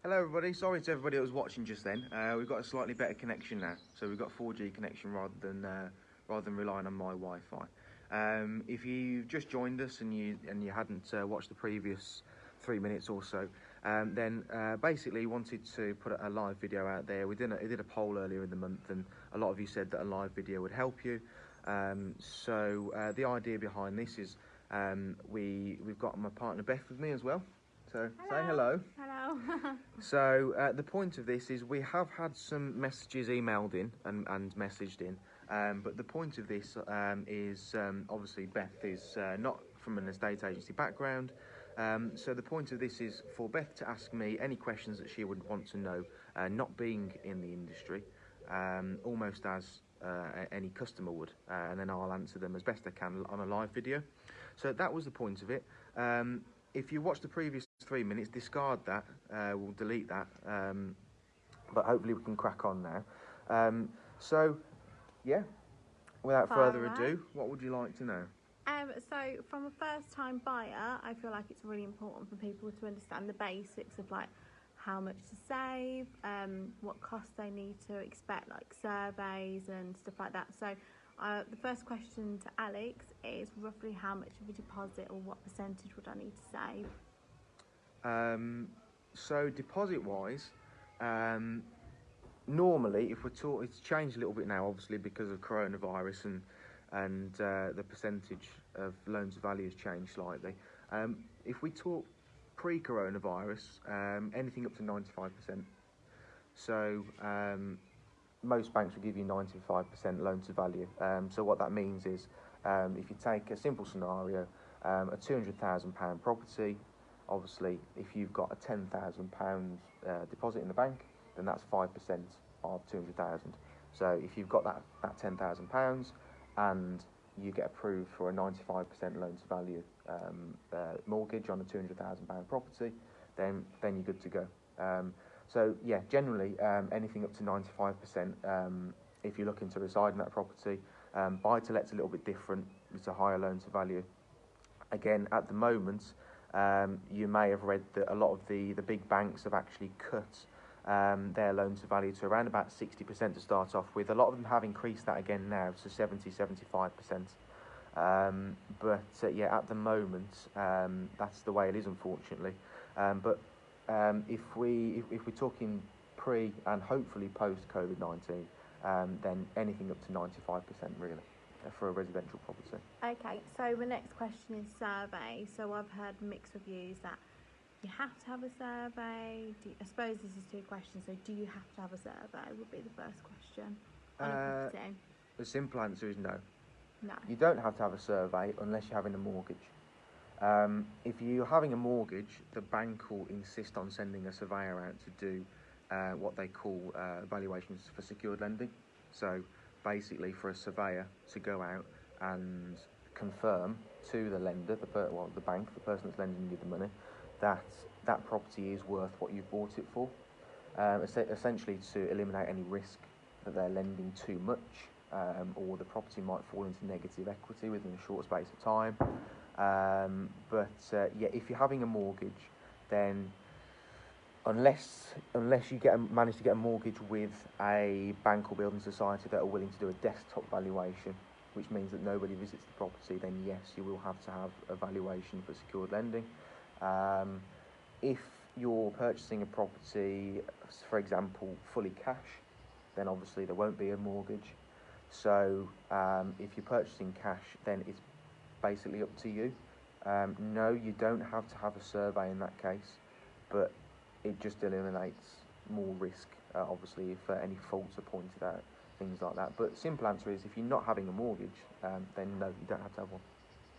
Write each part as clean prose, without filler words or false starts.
Hello everybody, sorry to everybody that was watching just then. We've got a slightly better connection now, so we've got 4G connection rather than relying on my Wi-Fi. If you've just joined us and you hadn't watched the previous 3 minutes or so, then basically wanted to put a live video out there. We did a poll earlier in the month, and a lot of you said that a live video would help you. So the idea behind this is we've got my partner Beth with me as well. So say hello. Hello. So the point of this is we have had some messages emailed in and messaged in, but the point of this is obviously Beth is not from an estate agency background, so the point of this is for Beth to ask me any questions that she would want to know, not being in the industry, almost as any customer would, and then I'll answer them as best I can on a live video. So that was the point of it. If you watch the previous 3 minutes, discard that, we'll delete that, but hopefully we can crack on now. So, yeah, without further ado, what would you like to know? So from a first-time buyer, I feel like it's really important for people to understand the basics of like how much to save, what costs they need to expect, like surveys and stuff like that. So the first question to Alex is roughly how much of a deposit or what percentage would I need to save? So deposit-wise, normally, if we're talking, it's changed a little bit now, obviously because of coronavirus and the percentage of loan to value has changed slightly. If we talk pre-coronavirus, anything up to 95%. So most banks will give you 95% loan to value. So what that means is, if you take a simple scenario, a £200,000 property, obviously if you've got a £10,000 deposit in the bank, then that's 5% of 200,000. So if you've got that £10,000 and you get approved for a 95% loan to value mortgage on a £200,000 property, then you're good to go. So yeah, generally anything up to 95%. If you're looking to reside in that property, buy to let's a little bit different. It's a higher loan to value. Again, at the moment, you may have read that a lot of the big banks have actually cut their loan to value to around about 60% to start off with. A lot of them have increased that again now to 75%. Yeah, at the moment, that's the way it is, unfortunately. If we're talking pre and hopefully post COVID-19, then anything up to 95% really for a residential property. Okay, so the next question is survey. So I've heard mixed reviews that you have to have a survey. I suppose this is two questions. So do you have to have a survey would be the first question on a property? The simple answer is no. No. You don't have to have a survey unless you're having a mortgage. If you're having a mortgage, the bank will insist on sending a surveyor out to do what they call valuations for secured lending. So basically for a surveyor to go out and confirm to the lender, the bank, the person that's lending you the money, that that property is worth what you've bought it for, essentially to eliminate any risk that they're lending too much, or the property might fall into negative equity within a short space of time. Yeah, if you're having a mortgage, then unless you manage to get a mortgage with a bank or building society that are willing to do a desktop valuation, which means that nobody visits the property, then yes, you will have to have a valuation for secured lending. If you're purchasing a property, for example, fully cash, then obviously there won't be a mortgage. So if you're purchasing cash, then it's basically up to you. No, you don't have to have a survey in that case, but it just eliminates more risk, obviously, if any faults are pointed out, things like that. But simple answer is, if you're not having a mortgage, then no, you don't have to have one.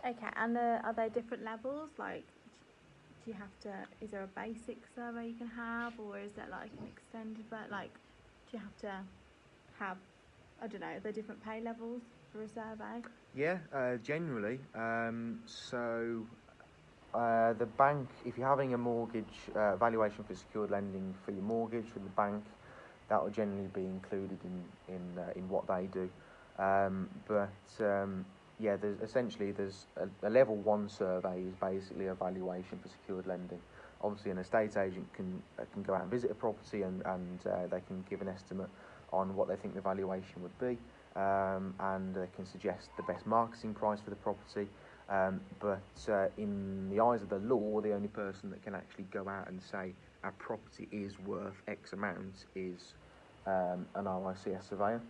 Okay, and are there different levels? Like, do you have to? Is there a basic survey you can have, or is there like an extended? But like, do you have to have? I don't know. Are there different pay levels for a survey? Yeah, generally. The bank, if you're having a mortgage valuation for secured lending for your mortgage with the bank, that will generally be included in what they do. Yeah, there's a level 1 survey is basically a valuation for secured lending. Obviously, an estate agent can go out and visit a property, and they can give an estimate on what they think the valuation would be, and they can suggest the best marketing price for the property. But in the eyes of the law, the only person that can actually go out and say our property is worth X amount is an RICS surveyor.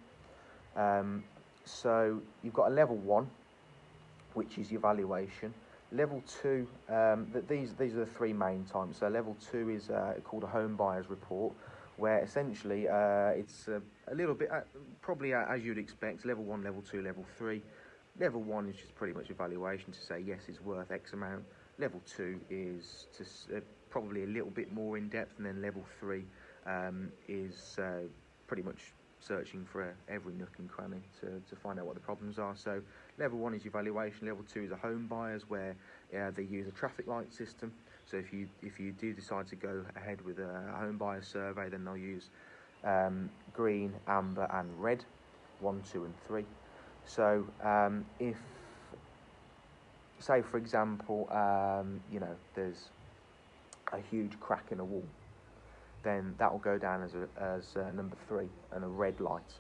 So you've got a level 1, which is your valuation. Level 2, these are the 3 main types. So level 2 is called a home buyer's report, where essentially it's a little bit, probably as you'd expect, level 1, level 2, level 3. Level 1 is just pretty much a valuation to say, yes, it's worth X amount. Level 2 is probably a little bit more in depth, and then level 3 is pretty much searching for every nook and cranny to find out what the problems are. So level 1 is your valuation. Level 2 is a home buyers, where they use a traffic light system. So if you do decide to go ahead with a home buyer survey, then they'll use green, amber and red, 1, 2 and 3. So if, say for example, there's a huge crack in a wall, then that will go down as number 3 and a red light.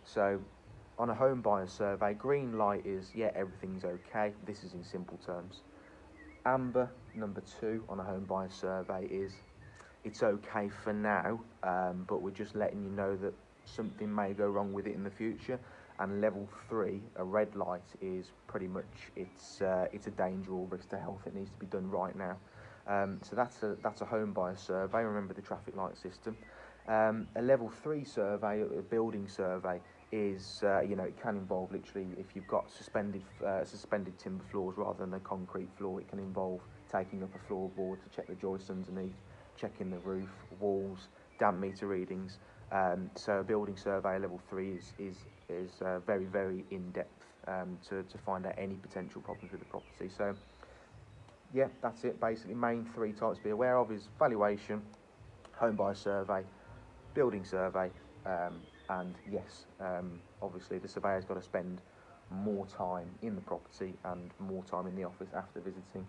So on a home buyer survey, green light is, yeah, everything's okay. This is in simple terms. Amber, number 2 on a home buyer survey, is it's okay for now, but we're just letting you know that something may go wrong with it in the future. And level 3, a red light, is pretty much it's a danger or risk to health. It needs to be done right now. So that's a home buyer survey. Remember the traffic light system. A level 3 survey, a building survey, is it can involve, literally, if you've got suspended timber floors rather than a concrete floor, it can involve taking up a floorboard to check the joists underneath, checking the roof, walls, damp meter readings. So a building survey level 3 is very, very in depth to find out any potential problems with the property. So yeah, that's it basically. Main 3 types to be aware of is valuation, home buyer survey, building survey, and yes, obviously the surveyor's got to spend more time in the property and more time in the office after visiting.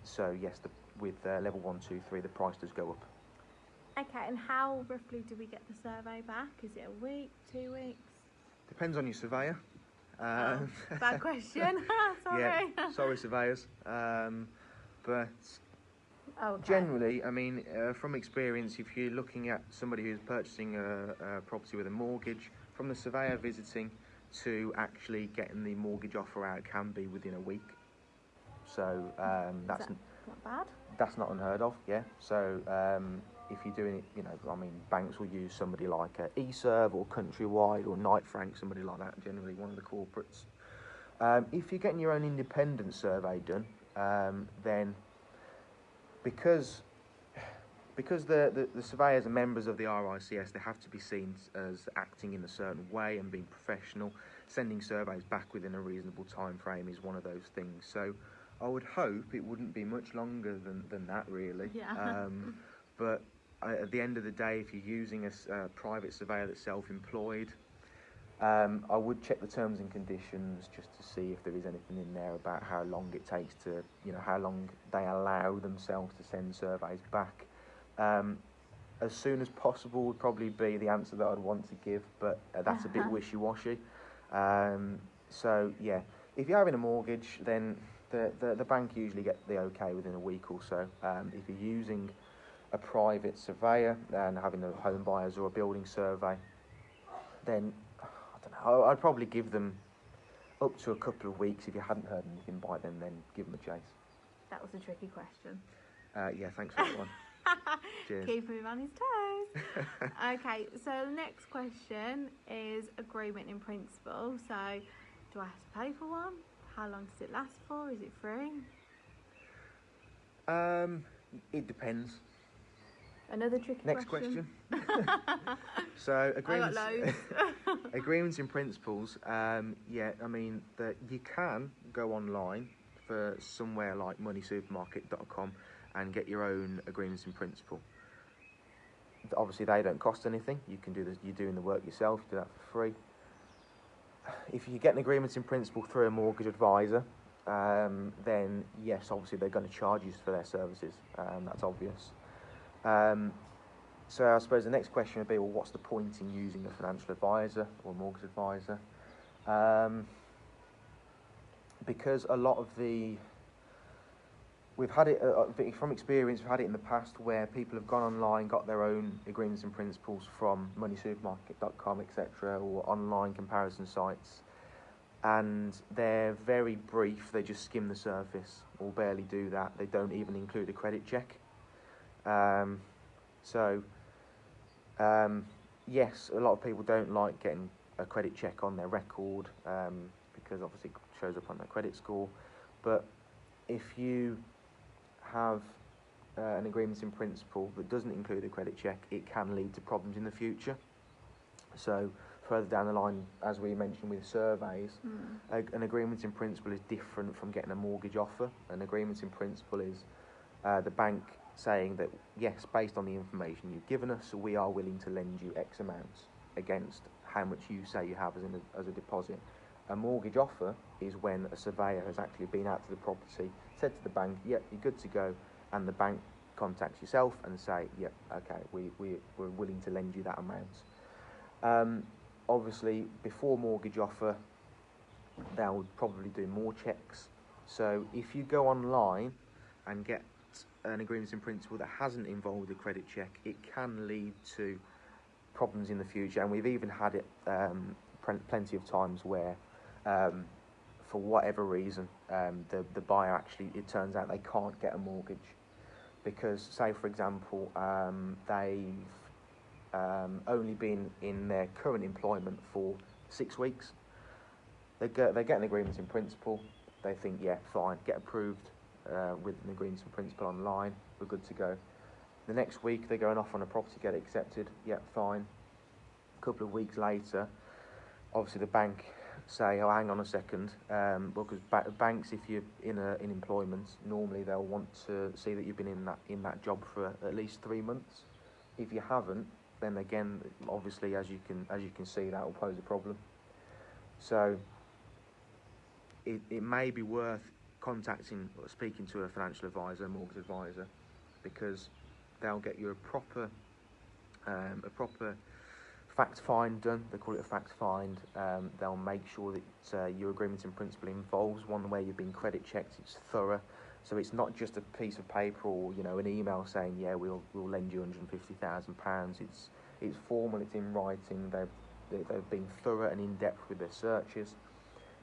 So yes, with level 1, 2, 3, the price does go up. Okay, and how roughly do we get the survey back? Is it a week, 2 weeks? Depends on your surveyor. Bad question. Sorry. Yeah, sorry surveyors. But Okay. generally, I mean, from experience, if you're looking at somebody who's purchasing a property with a mortgage, from the surveyor visiting to actually getting the mortgage offer out can be within a week. So that's not bad. That's not unheard of, yeah. So if you're doing it, banks will use somebody like eServe or Countrywide or Knight Frank, somebody like that, generally one of the corporates. If you're getting your own independent survey done, then because the surveyors are members of the RICS, they have to be seen as acting in a certain way and being professional. Sending surveys back within a reasonable time frame is one of those things. So I would hope it wouldn't be much longer than that, really. Yeah. But at the end of the day, if you're using a private surveyor that's self-employed, I would check the terms and conditions just to see if there is anything in there about how long it takes to, how long they allow themselves to send surveys back. As soon as possible would probably be the answer that I'd want to give, but that's a bit wishy-washy. So yeah, if you're having a mortgage, then the bank usually get the okay within a week or so. If you're using a private surveyor and having a home buyers or a building survey, then I don't know, I'd probably give them up to a couple of weeks. If you hadn't heard anything by then give them a chase. That was a tricky question. Yeah, thanks for that one. Cheers. Keep him on his toes. Okay, so the next question is agreement in principle. So do I have to pay for one? How long does it last for? Is it free? It depends. Another tricky Next question. So agreements, I got loads. agreements in principles. Yeah, I mean that you can go online for somewhere like moneysupermarket.com and get your own agreements in principle. Obviously, they don't cost anything. You can do this. You're doing the work yourself. Do that for free. If you get an agreement in principle through a mortgage advisor, then yes, obviously they're going to charge you for their services. That's obvious. So I suppose the next question would be, well, what's the point in using a financial advisor or a mortgage advisor? Because a lot of we've had it, from experience, we've had it in the past where people have gone online, got their own agreements and principles from moneysupermarket.com, etc., or online comparison sites, and they're very brief. They just skim the surface, or barely do that. They don't even include a credit check. Yes, a lot of people don't like getting a credit check on their record, because obviously it shows up on their credit score. But if you have an agreement in principle that doesn't include a credit check, it can lead to problems in the future. So further down the line, as we mentioned with surveys, an agreement in principle is different from getting a mortgage offer. An agreement in principle is the bank saying that, yes, based on the information you've given us, we are willing to lend you X amounts against how much you say you have as a deposit. A mortgage offer is when a surveyor has actually been out to the property, said to the bank, yep, you're good to go, and the bank contacts yourself and say, yep, okay, we're willing to lend you that amount. Obviously, before mortgage offer, they'll probably do more checks. So if you go online and get an agreement in principle that hasn't involved a credit check, it can lead to problems in the future. And we've even had it plenty of times where, for whatever reason, the buyer actually, it turns out they can't get a mortgage because, say for example, they've only been in their current employment for 6 weeks. They get an agreement in principle. They think, yeah, fine, get approved with an agreement in principle online. We're good to go. The next week they're going off on a property, get it accepted. Yeah, fine. A couple of weeks later, obviously the bank say, oh, hang on a second. Well, because banks, if you're in employment, normally they'll want to see that you've been in that job for at least 3 months. If you haven't, then again, obviously, as you can see, that will pose a problem. So it may be worth contacting or speaking to a financial advisor, a mortgage advisor, because they'll get you a proper fact find done. They call it a fact find. They'll make sure that your agreement in principle involves one where you've been credit checked. It's thorough, so it's not just a piece of paper or an email saying, yeah, we'll lend you £150,000. It's formal. It's in writing. They've been thorough and in depth with their searches.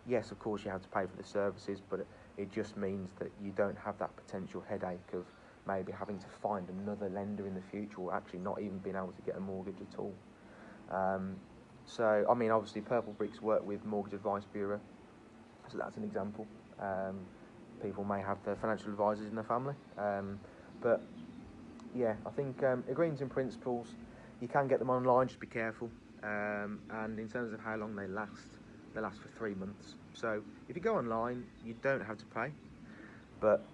Yes, of course you have to pay for the services, but it just means that you don't have that potential headache of maybe having to find another lender in the future, or actually not even being able to get a mortgage at all. So, I mean, obviously Purple Bricks work with Mortgage Advice Bureau, so that's an example. People may have their financial advisors in their family, but yeah, I think agreements in principles, you can get them online, just be careful. And in terms of how long they last for 3 months. So if you go online, you don't have to pay, but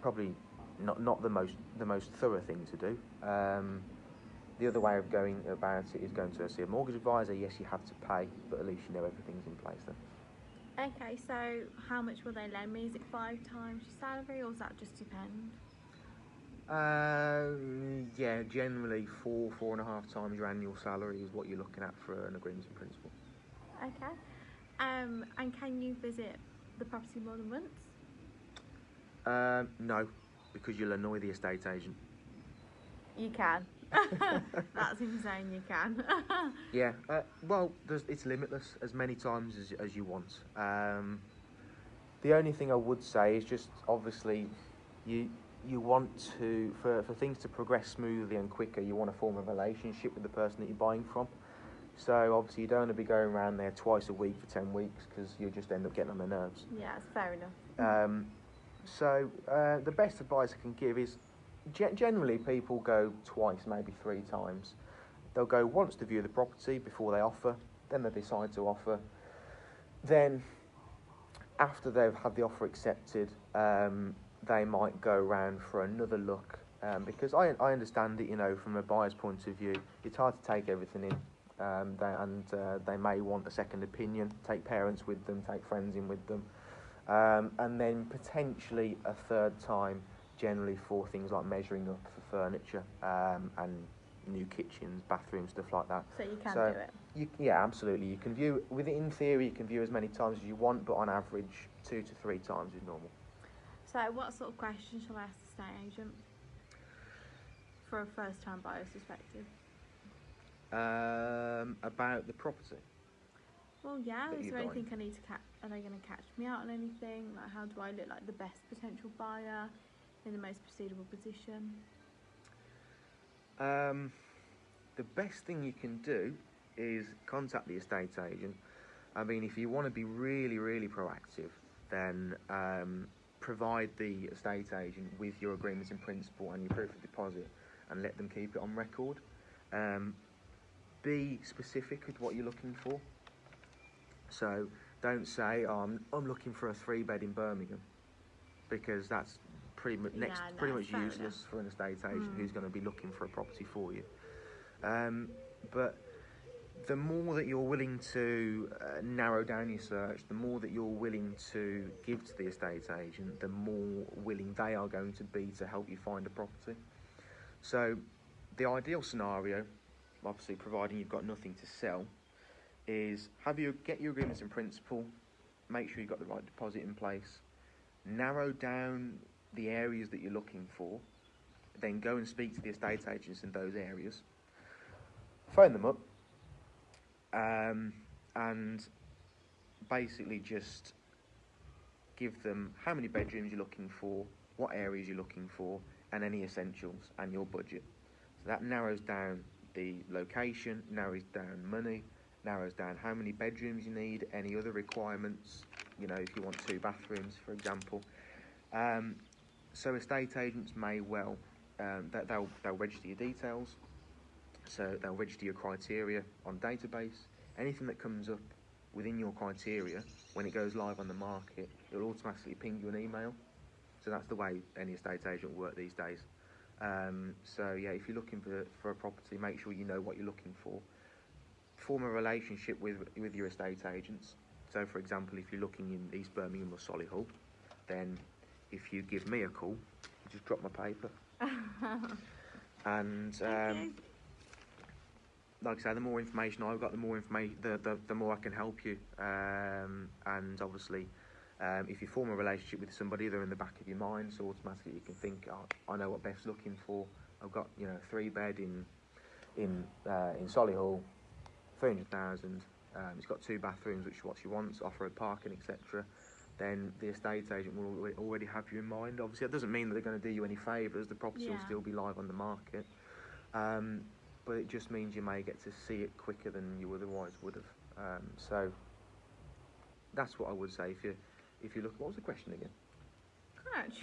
probably not the most thorough thing to do. The other way of going about it is going to see a mortgage advisor. Yes, you have to pay, but at least you know everything's in place then. Okay, so how much will they lend me? Is it 5 times your salary, or does that just depend? Yeah, generally 4.5 times your annual salary is what you're looking at for an agreement in principle. Okay. And can you visit the property more than once? No, because you'll annoy the estate agent. You can. That's insane, you can. Yeah, well, it's limitless, as many times as you want. The only thing I would say is just, obviously, you want to, for things to progress smoothly and quicker, you want to form a relationship with the person that you're buying from. So obviously you don't want to be going around there twice a week for 10 weeks because you'll just end up getting on their nerves. Yeah, it's fair enough. So the best advice I can give is generally people go twice, maybe 3 times. They'll go once to view the property before they offer, then they decide to offer. Then after they've had the offer accepted, they might go around for another look, because I understand it, from a buyer's point of view, it's hard to take everything in. They may want a second opinion, take parents with them, take friends in with them. and then potentially a third time, generally for things like measuring up for furniture and new kitchens, bathrooms, stuff like that. So you can do it. Yeah, absolutely. You can view in theory, you can view as many times as you want, but on average, 2 to 3 times is normal. So what sort of questions shall I ask the estate agent for a first-time buyer's perspective? About the property. Well, yeah. That Is you're there anything buying. I need to catch? Are they going to catch me out on anything? Like, how do I look like the best potential buyer in the most proceedable position? The best thing you can do is contact the estate agent. I mean, if you want to be really, really proactive, then provide the estate agent with your agreements in principle and your proof of deposit and let them keep it on record. Be specific with what you're looking for. So don't say, I'm looking for a 3-bed in Birmingham, because that's pretty much fair useless enough. for an estate agent who's going to be looking for a property for you. But the more that you're willing to narrow down your search, the more that you're willing to give to the estate agent, the more willing they are going to be to help you find a property. So the ideal scenario, obviously providing you've got nothing to sell, is get your agreements in principle, make sure you've got the right deposit in place, narrow down the areas that you're looking for, then go and speak to the estate agents in those areas, phone them up, and basically just give them how many bedrooms you're looking for, what areas you're looking for, and any essentials, and your budget. So that narrows down the location, narrows down money, narrows down how many bedrooms you need, any other requirements, if you want 2 bathrooms, for example. So estate agents may well, they'll register your details, so they'll register your criteria on database. Anything that comes up within your criteria, when it goes live on the market, it'll automatically ping you an email. So that's the way any estate agent will work these days. So yeah, if you're looking for a property, make sure you know what you're looking for. Form a relationship with your estate agents. So for example, if you're looking in East Birmingham or Solihull, then if you give me a call, just drop my paper. And like I say, the more information I've got, the more information, the more I can help you. And obviously, if you form a relationship with somebody, they're in the back of your mind, so automatically you can think, I know what Beth's looking for. I've got 3-bed in Solihull, 300,000. It's got 2 bathrooms, which is what she wants, off-road parking, etc. Then the estate agent will already have you in mind. Obviously, that doesn't mean that they're going to do you any favours. The property will still be live on the market. But it just means you may get to see it quicker than you otherwise would have. So that's what I would say. If you look, what was the question again? I can't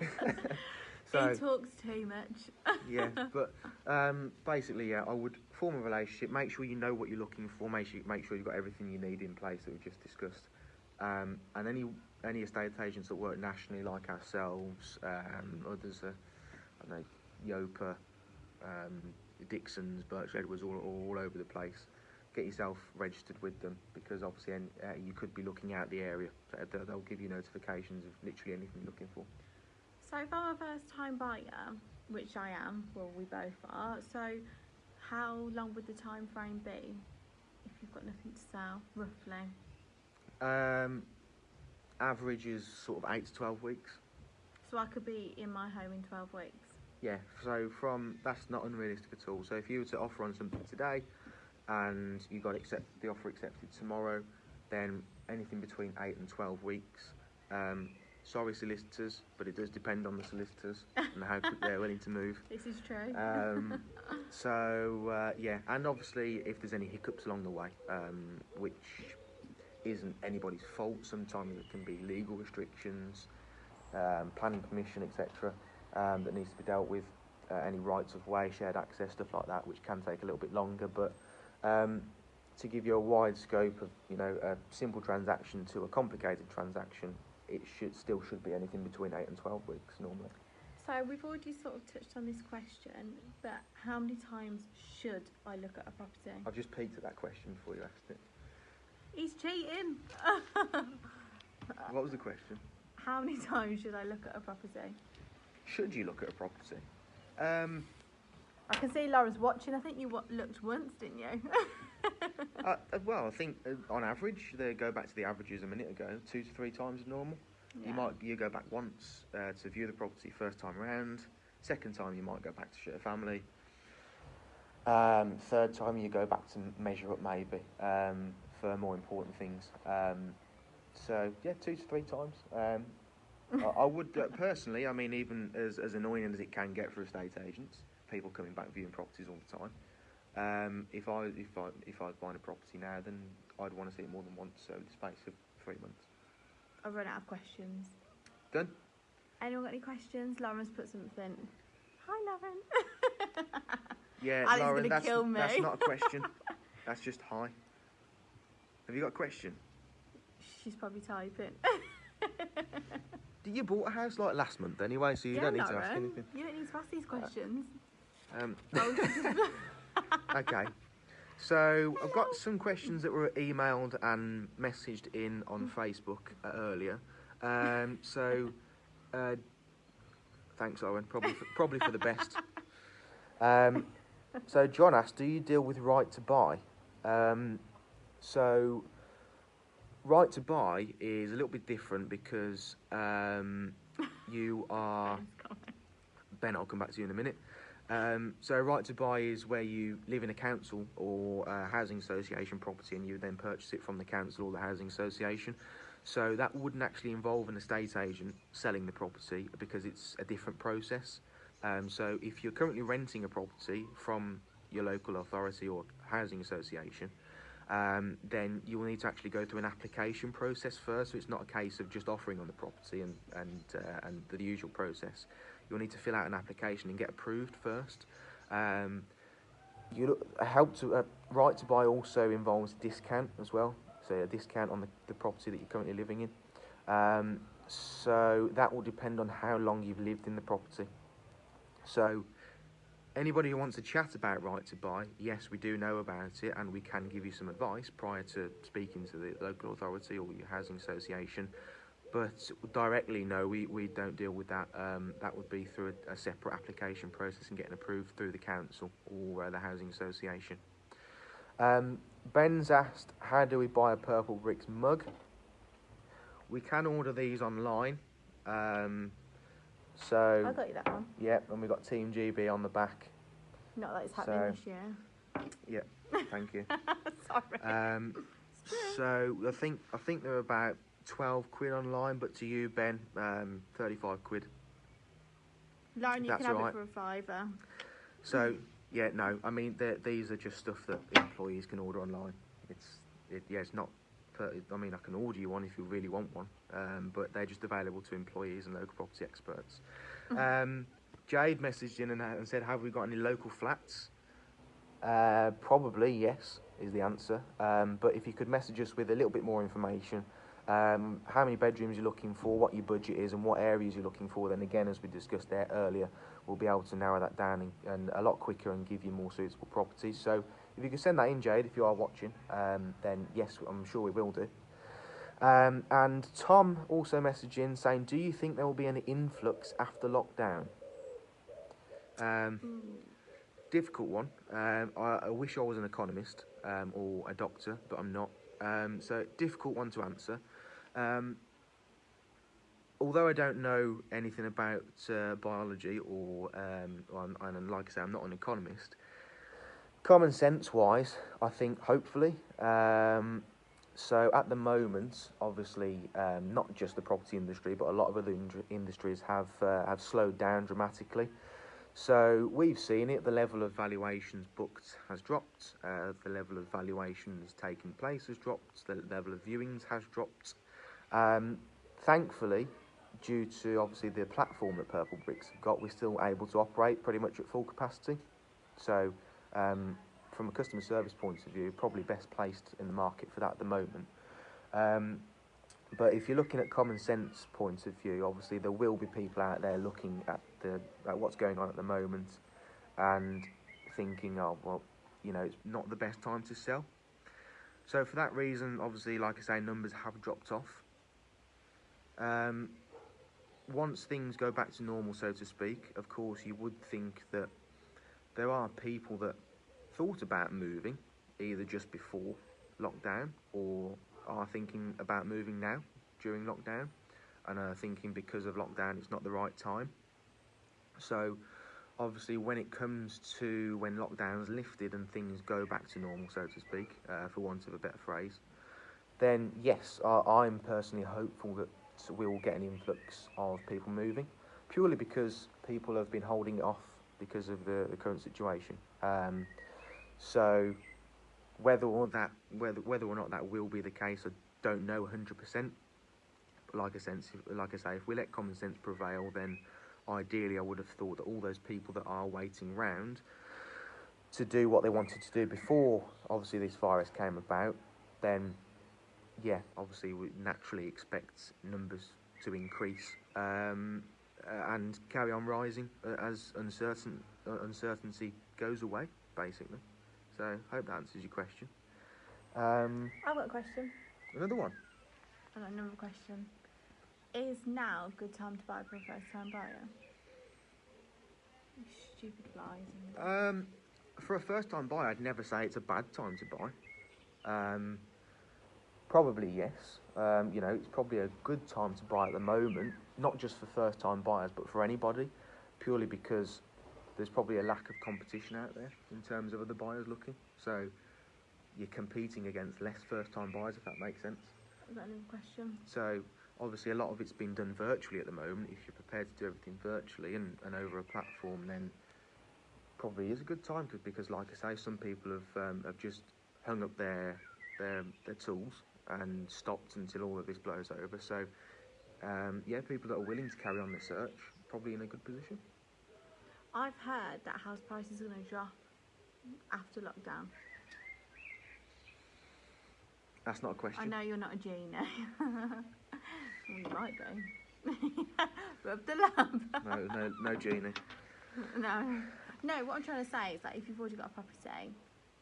remember. He talks too much. Yeah, but basically, yeah, I would form a relationship. Make sure you know what you're looking for. Make sure you've got everything you need in place that we've just discussed. And any estate agents that work nationally, like ourselves, others, I don't know, Yopa, Dixon's, Birch Edwards, all over the place. Get yourself registered with them, because obviously you could be looking out the area. They'll give you notifications of literally anything you're looking for. So if I'm a first-time buyer, which I am, well, we both are, so how long would the time frame be if you've got nothing to sell, roughly? Average is sort of 8 to 12 weeks. So I could be in my home in 12 weeks? Yeah, so that's not unrealistic at all. So if you were to offer on something today and you got the offer accepted tomorrow, then anything between 8 and 12 weeks. Sorry, solicitors, but it does depend on the solicitors and how quick they're willing to move. This is true. Yeah, and obviously if there's any hiccups along the way, which isn't anybody's fault, sometimes it can be legal restrictions, planning permission, etc., that needs to be dealt with, any rights of way, shared access, stuff like that, which can take a little bit longer, but to give you a wide scope of, a simple transaction to a complicated transaction, it should be anything between 8 and 12 weeks normally. So we've already sort of touched on this question, but how many times should I look at a property? I've just peeked at that question before you asked it. He's cheating. What was the question? How many times should I look at a property? Should you look at a property? I can see Laura's watching. I think you looked once, didn't you? Well, I think on average, they go back to the averages a minute ago. 2 to 3 times is normal. Yeah. You go back once to view the property first time around. Second time you might go back to share family. Third time you go back to measure up maybe for more important things. So yeah, 2 to 3 times. I would personally. I mean, even as annoying as it can get for estate agents, people coming back viewing properties all the time. If I was buying a property now, then I'd want to see it more than once over the space of 3 months. I've run out of questions. Done. Anyone got any questions? Lauren's put something. Hi, Lauren. Yeah, Ali's Lauren, gonna kill me. that's not a question. That's just hi. Have you got a question? She's probably typing. You bought a house like last month anyway, so you Yeah, don't need to Lauren, ask anything. You don't need to ask these questions. Okay. So I've got some questions that were emailed and messaged in on Facebook earlier. Thanks, Owen. Probably for the best. So John asked, do you deal with right to buy? So right to buy is a little bit different because you are... Ben, I'll come back to you in a minute. So right to buy is where you live in a council or a housing association property and you then purchase it from the council or the housing association. So that wouldn't actually involve an estate agent selling the property because it's a different process. So if you're currently renting a property from your local authority or housing association, then you will need to actually go through an application process first. So it's not a case of just offering on the property and the usual process. You'll need to fill out an application and get approved first. Right to buy also involves a discount as well. So a discount on the property that you're currently living in. So that will depend on how long you've lived in the property. So anybody who wants to chat about right to buy, yes, we do know about it and we can give you some advice prior to speaking to the local authority or your housing association. But directly, no, we don't deal with that. That would be through a separate application process and getting approved through the council or the housing association. Ben's asked, how do we buy a Purple Bricks mug? We can order these online. So I got you that one. Yep, and we've got Team GB on the back. Not that it's happening this year. Yeah, thank you. Sorry. So I think they're about 12 quid online, but to you, Ben, 35 quid. Lauren, you That's can have all it for a £5. So yeah, no, I mean these are just stuff that employees can order online. It's not. I mean, I can order you one if you really want one, but they're just available to employees and local property experts. Jade messaged in and said, have we got any local flats? Probably, yes, is the answer. But if you could message us with a little bit more information, how many bedrooms you're looking for, what your budget is, and what areas you're looking for, then again, as we discussed there earlier, we'll be able to narrow that down and a lot quicker and give you more suitable properties. So if you can send that in, Jade, if you are watching, then yes, I'm sure we will do. And Tom also messaged in saying, do you think there will be an influx after lockdown? Difficult one. I wish I was an economist or a doctor, but I'm not. So difficult one to answer. Although I don't know anything about biology and like I say, I'm not an economist. Common sense wise, I think hopefully. So at the moment, obviously, not just the property industry, but a lot of other industries have slowed down dramatically. So we've seen it. The level of valuations booked has dropped. The level of valuations taking place has dropped. The level of viewings has dropped. Thankfully, due to obviously the platform that Purple Bricks have got, we're still able to operate pretty much at full capacity. So from a customer service point of view, probably best placed in the market for that at the moment. But if you're looking at common sense point of view, obviously there will be people out there looking at what's going on at the moment and thinking, oh, well, you know, it's not the best time to sell. So for that reason, obviously, like I say, numbers have dropped off. Once things go back to normal, so to speak, of course, you would think that there are people that thought about moving either just before lockdown or are thinking about moving now during lockdown and are thinking because of lockdown it's not the right time. So obviously when it comes to when lockdown's lifted and things go back to normal, so to speak, for want of a better phrase, then yes, I'm personally hopeful that we will get an influx of people moving, purely because people have been holding it off because of the current situation. So whether or not that will be the case, I don't know 100%. But like I say, if we let common sense prevail, then ideally I would have thought that all those people that are waiting round to do what they wanted to do before, obviously, this virus came about, then yeah, obviously we naturally expect numbers to increase and carry on rising as uncertainty goes away, basically. So I hope that answers your question. I've got a question. Another one. I've got another question. Is now a good time to buy for a first-time buyer? Stupid lies. For a first-time buyer, I'd never say it's a bad time to buy. Probably yes. It's probably a good time to buy at the moment, not just for first-time buyers, but for anybody, purely because there's probably a lack of competition out there in terms of other buyers looking. So you're competing against less first-time buyers, if that makes sense. I've got another question. So obviously a lot of it's been done virtually at the moment. If you're prepared to do everything virtually and over a platform, then probably is a good time because like I say, some people have just hung up their tools and stopped until all of this blows over. So people that are willing to carry on the search probably in a good position. I've heard that house prices are going to drop after lockdown. That's not a question. I know you're not a genie. Well, you might be. Rub the lamp. No genie. No, what I'm trying to say is that if you've already got a property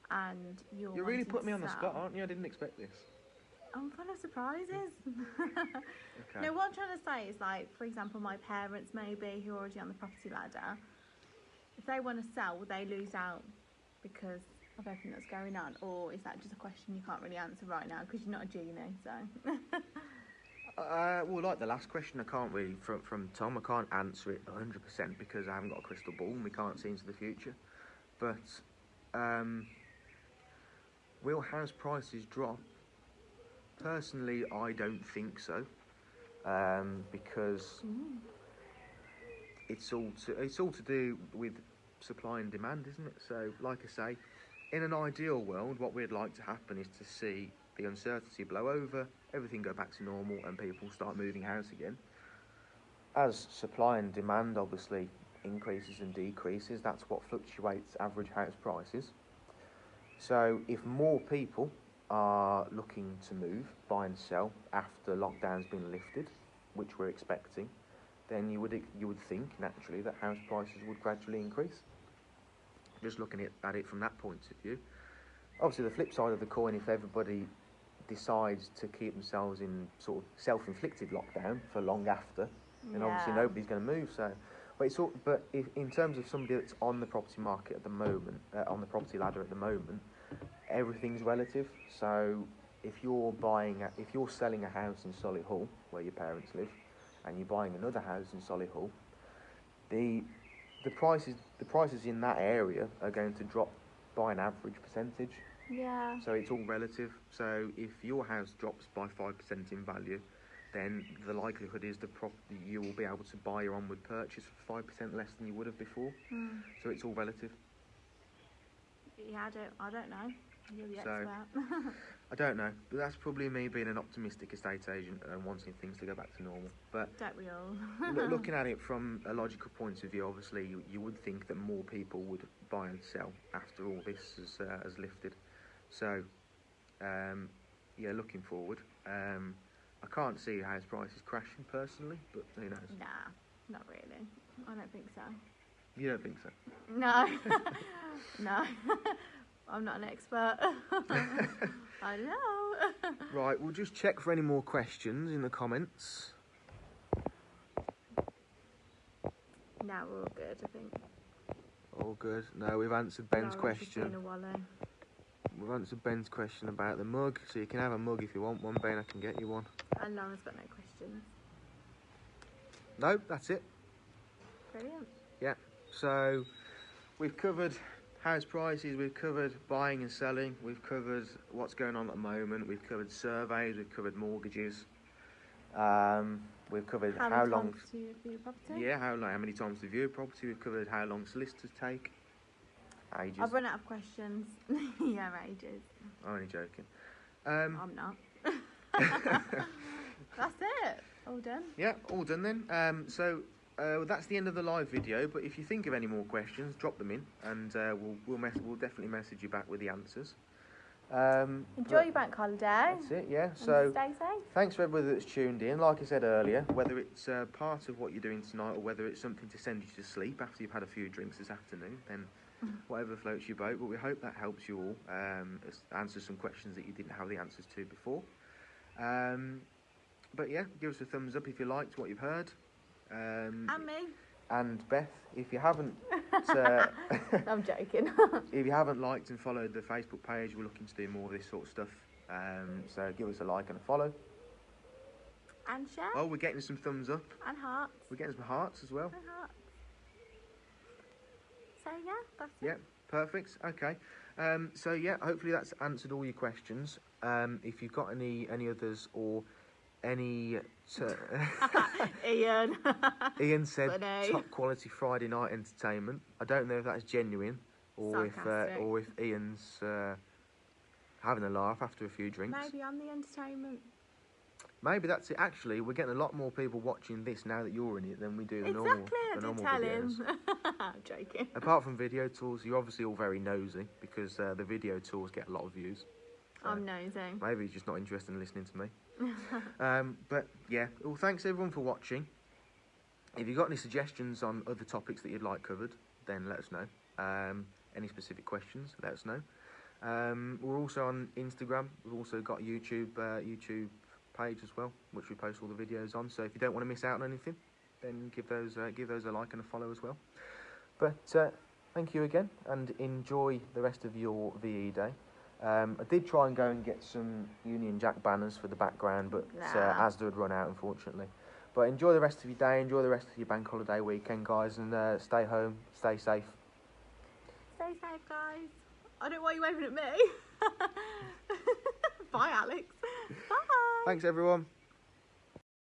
and you're really putting me on the spot, aren't you? I didn't expect this. I'm full of surprises. Okay. No, what I'm trying to say is, like, for example, my parents maybe who are already on the property ladder, if they want to sell, will they lose out because of everything that's going on? Or is that just a question you can't really answer right now because you're not a genie, so... Well, like the last question, I can't really, from Tom, I can't answer it 100% because I haven't got a crystal ball and we can't see into the future. But will house prices drop? Personally, I don't think so, because it's all to do with supply and demand, isn't it? So, like I say, in an ideal world, what we'd like to happen is to see the uncertainty blow over, everything go back to normal, and people start moving house again. As supply and demand obviously increases and decreases, that's what fluctuates average house prices. So if more people are looking to move, buy and sell after lockdown's been lifted, which we're expecting, then you would think naturally that house prices would gradually increase. Just looking at it from that point of view. Obviously, the flip side of the coin, if everybody decides to keep themselves in sort of self-inflicted lockdown for long after, then obviously nobody's going to move. So, but if, in terms of somebody that's on the property market at the moment, on the property ladder at the moment, everything's relative. So if you're selling a house in Solihull where your parents live, and you're buying another house in Solihull, the prices in that area are going to drop by an average percentage. Yeah. So it's all relative. So if your house drops by 5% in value, then the likelihood is you will be able to buy your onward purchase for 5% less than you would have before. So it's all relative. Yeah, I don't know. You're the expert. I don't know, but that's probably me being an optimistic estate agent and wanting things to go back to normal. But don't we all? Looking at it from a logical point of view, obviously you would think that more people would buy and sell after all this has lifted. So, looking forward, I can't see house prices crashing personally, but who knows? Nah, not really. I don't think so. You don't think so? No. No. I'm not an expert. I know. Right, we'll just check for any more questions in the comments. No, we're all good, I think. All good. No, we've answered Ben's Laura's just being question. a wallow. We've answered Ben's question about the mug, so you can have a mug if you want one, Ben. I can get you one. And Laura's got no questions. No, that's it. Brilliant. Yeah. So we've covered house prices, we've covered buying and selling, we've covered what's going on at the moment, we've covered surveys, we've covered mortgages. We've covered how long. To view property? Yeah, how many times to view a property. We've covered how long solicitors take. Ages. I've run out of questions. Yeah, ages. I'm only joking. I'm not. That's it. All done. Yeah, all done then. So that's the end of the live video. But if you think of any more questions, drop them in, and we'll definitely message you back with the answers. Enjoy your bank holiday. That's it. Yeah. And So stay safe. thanks for everybody that's tuned in. Like I said earlier, whether it's part of what you're doing tonight or whether it's something to send you to sleep after you've had a few drinks this afternoon, then whatever floats your boat. But we hope that helps you all answer some questions that you didn't have the answers to before. But yeah, give us a thumbs up if you liked what you've heard. And me. And Beth, if you haven't, I'm joking. if you haven't liked and followed the Facebook page, we're looking to do more of this sort of stuff. So give us a like and a follow. And share. Oh, we're getting some thumbs up. And hearts. We're getting some hearts as well. And hearts. So yeah, that's it. Yeah, perfect. Okay. So yeah, hopefully that's answered all your questions. If you've got any others or any Ian. Ian said Funny. top quality Friday night entertainment. I don't know if that's genuine or if Ian's having a laugh after a few drinks. Maybe I'm the entertainment. Maybe that's it. Actually, we're getting a lot more people watching this now that you're in it than we do the Exactly, I normal did tell videos. him. I'm joking. Apart from video tours, you're obviously all very nosy because the video tours get a lot of views. So I'm nosy. maybe he's just not interested in listening to me. But yeah, well, thanks everyone for watching. If you've got any suggestions on other topics that you'd like covered, then let us know. Any specific questions, let us know. We're also on Instagram. We've also got YouTube page as well, which we post all the videos on. So if you don't want to miss out on anything, then give those a like and a follow as well. But thank you again, and enjoy the rest of your VE day. I did try and go and get some Union Jack banners for the background, but Asda had run out, unfortunately. But enjoy the rest of your day, enjoy the rest of your bank holiday weekend, guys, and stay home, stay safe. Stay safe, guys. I don't want you waving at me. Bye, Alex. Bye. Thanks, everyone.